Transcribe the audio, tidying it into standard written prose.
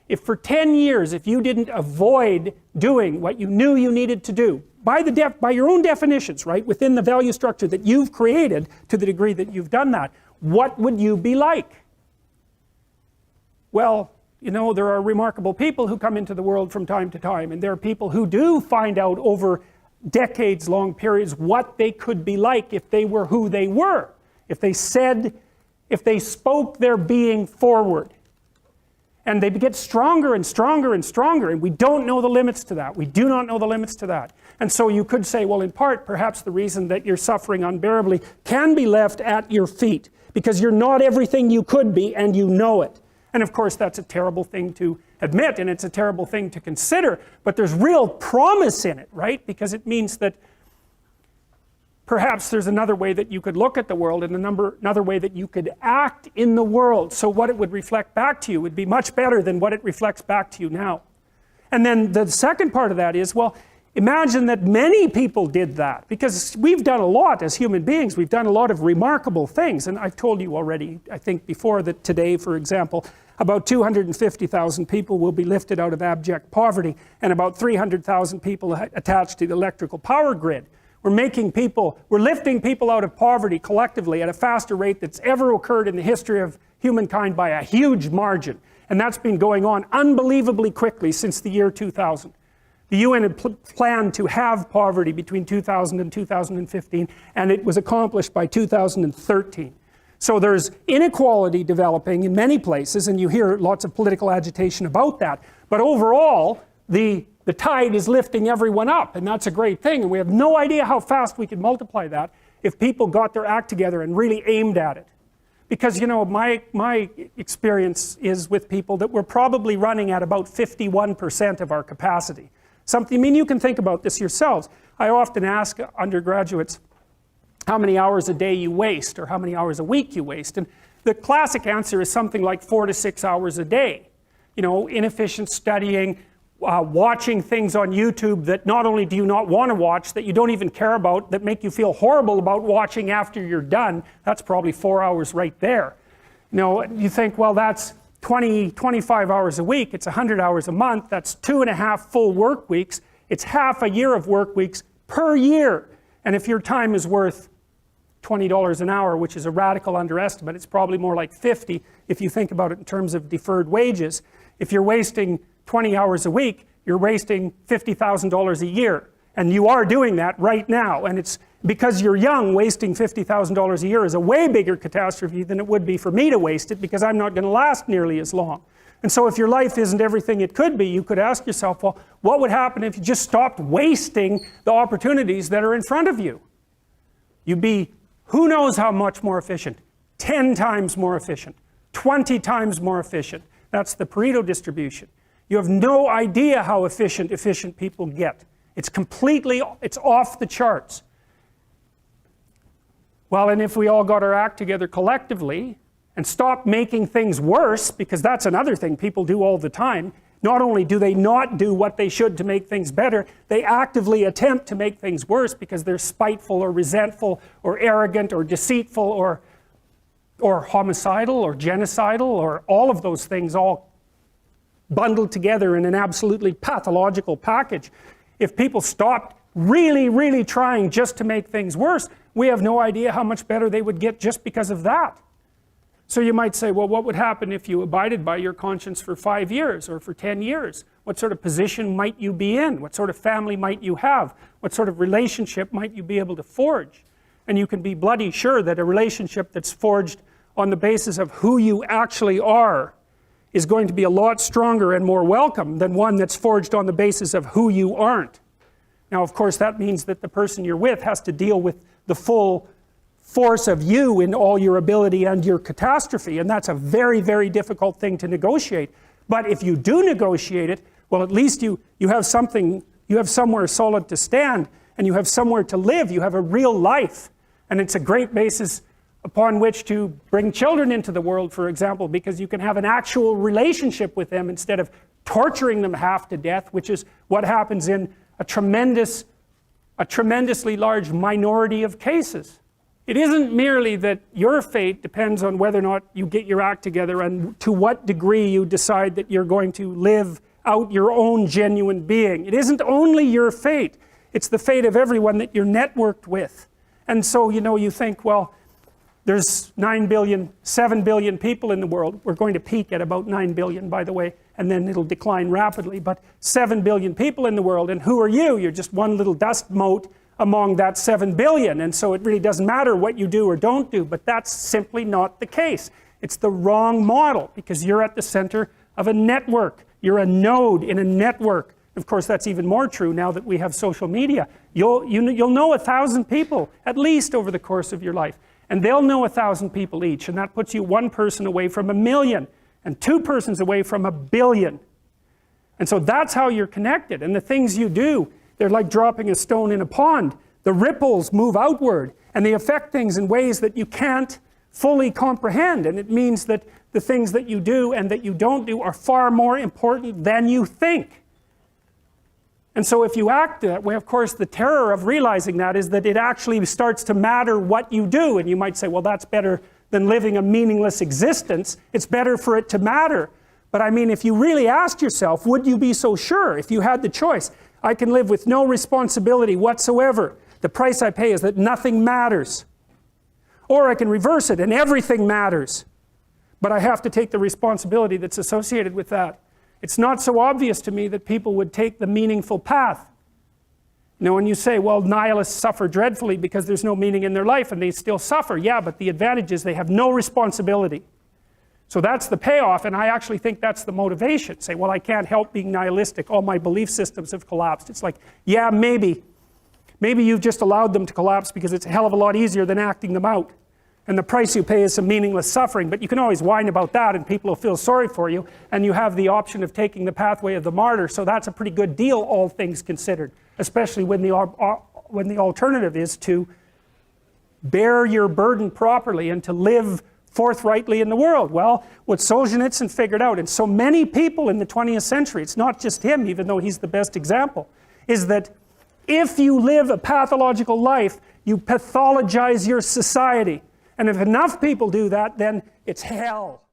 if for 10 years, if you didn't avoid doing what you knew you needed to do, by your own definitions, right, within the value structure that you've created to the degree that you've done that, what would you be like? Well, you know, there are remarkable people who come into the world from time to time, and there are people who do find out over decades-long periods what they could be like if they were who they were, if they spoke their being forward. And they get stronger and stronger and stronger, and we don't know the limits to that. We do not know the limits to that. And so you could say, well, in part, perhaps the reason that you're suffering unbearably can be left at your feet, because you're not everything you could be, and you know it. And of course, that's a terrible thing to admit, and it's a terrible thing to consider, but there's real promise in it, right? Because it means that perhaps there's another way that you could look at the world, and another way that you could act in the world, so what it would reflect back to you would be much better than what it reflects back to you now. And then the second part of that is, well, imagine that many people did that, because we've done a lot as human beings. We've done a lot of remarkable things, and I've told you already, I think before, that today, for example, about 250,000 people will be lifted out of abject poverty, and about 300,000 people attached to the electrical power grid. We're lifting people out of poverty collectively at a faster rate that's ever occurred in the history of humankind by a huge margin. And that's been going on unbelievably quickly since the year 2000. The UN had planned to have poverty between 2000 and 2015, and it was accomplished by 2013. So there's inequality developing in many places, and you hear lots of political agitation about that. But overall, the tide is lifting everyone up, and that's a great thing. And we have no idea how fast we could multiply that if people got their act together and really aimed at it. Because, you know, my experience is with people that we're probably running at about 51% of our capacity. I mean, you can think about this yourselves. I often ask undergraduates how many hours a day you waste, or how many hours a week you waste. And the classic answer is something like 4 to 6 hours a day. You know, inefficient studying, watching things on YouTube that not only do you not want to watch, that you don't even care about, that make you feel horrible about watching after you're done. That's probably 4 hours right there. You know, you think, well, that's 25 hours a week, it's 100 hours a month, that's 2.5 full work weeks, it's half a year of work weeks per year. And if your time is worth $20 an hour, which is a radical underestimate, it's probably more like 50 if you think about it in terms of deferred wages. If you're wasting 20 hours a week, you're wasting $50,000 a year. And you are doing that right now. And it's because you're young, wasting $50,000 a year is a way bigger catastrophe than it would be for me to waste it, because I'm not going to last nearly as long. And so if your life isn't everything it could be, you could ask yourself, well, what would happen if you just stopped wasting the opportunities that are in front of you? You'd be, who knows how much more efficient? 10 times more efficient, 20 times more efficient. That's the Pareto distribution. You have no idea how efficient people get. It's off the charts. Well, and if we all got our act together collectively and stopped making things worse, because that's another thing people do all the time, not only do they not do what they should to make things better, they actively attempt to make things worse because they're spiteful or resentful or arrogant or deceitful or homicidal or genocidal, or all of those things all bundled together in an absolutely pathological package. If people stopped really, really trying just to make things worse, we have no idea how much better they would get just because of that. So you might say, well, what would happen if you abided by your conscience for 5 years or for 10 years? What sort of position might you be in? What sort of family might you have? What sort of relationship might you be able to forge? And you can be bloody sure that a relationship that's forged on the basis of who you actually are is going to be a lot stronger and more welcome than one that's forged on the basis of who you aren't. Now, of course, that means that the person you're with has to deal with the full force of you in all your ability and your catastrophe, and that's a very, very difficult thing to negotiate. But if you do negotiate it, well, at least you have something, you have somewhere solid to stand, and you have somewhere to live, you have a real life. And it's a great basis upon which to bring children into the world, for example, because you can have an actual relationship with them instead of torturing them half to death, which is what happens in a tremendously large minority of cases. It isn't merely that your fate depends on whether or not you get your act together and to what degree you decide that you're going to live out your own genuine being. It isn't only your fate, it's the fate of everyone that you're networked with. And so, you know, you think, well, there's 9 billion, 7 billion people in the world. We're going to peak at about 9 billion, by the way, and then it'll decline rapidly, but 7 billion people in the world, and who are you? You're just one little dust mote among that 7 billion, and so it really doesn't matter what you do or don't do, but that's simply not the case. It's the wrong model, because you're at the center of a network. You're a node in a network. Of course, that's even more true now that we have social media. You'll know 1,000 people, at least over the course of your life, and they'll know 1,000 people each, and that puts you one person away from 1 million, and 2 persons away from 1 billion. And so that's how you're connected, and the things you do, they're like dropping a stone in a pond. The ripples move outward, and they affect things in ways that you can't fully comprehend. And it means that the things that you do and that you don't do are far more important than you think. And so if you act that way, of course, the terror of realizing that is that it actually starts to matter what you do. And you might say, well, that's better than living a meaningless existence. It's better for it to matter. But I mean, if you really asked yourself, would you be so sure if you had the choice? I can live with no responsibility whatsoever. The price I pay is that nothing matters. Or I can reverse it and everything matters. But I have to take the responsibility that's associated with that. It's not so obvious to me that people would take the meaningful path. You know, when you say, well, nihilists suffer dreadfully because there's no meaning in their life and they still suffer. Yeah, but the advantage is they have no responsibility. So that's the payoff, and I actually think that's the motivation. Say, well, I can't help being nihilistic. All my belief systems have collapsed. It's like, yeah, maybe. Maybe you've just allowed them to collapse because it's a hell of a lot easier than acting them out. And the price you pay is some meaningless suffering, but you can always whine about that and people will feel sorry for you, and you have the option of taking the pathway of the martyr, so that's a pretty good deal, all things considered, especially when the alternative is to bear your burden properly and to live forthrightly in the world. Well, what JAK figured out, and so many people in the 20th century, it's not just him, even though he's the best example, is that if you live a pathological life, you pathologize your society. And if enough people do that, then it's hell.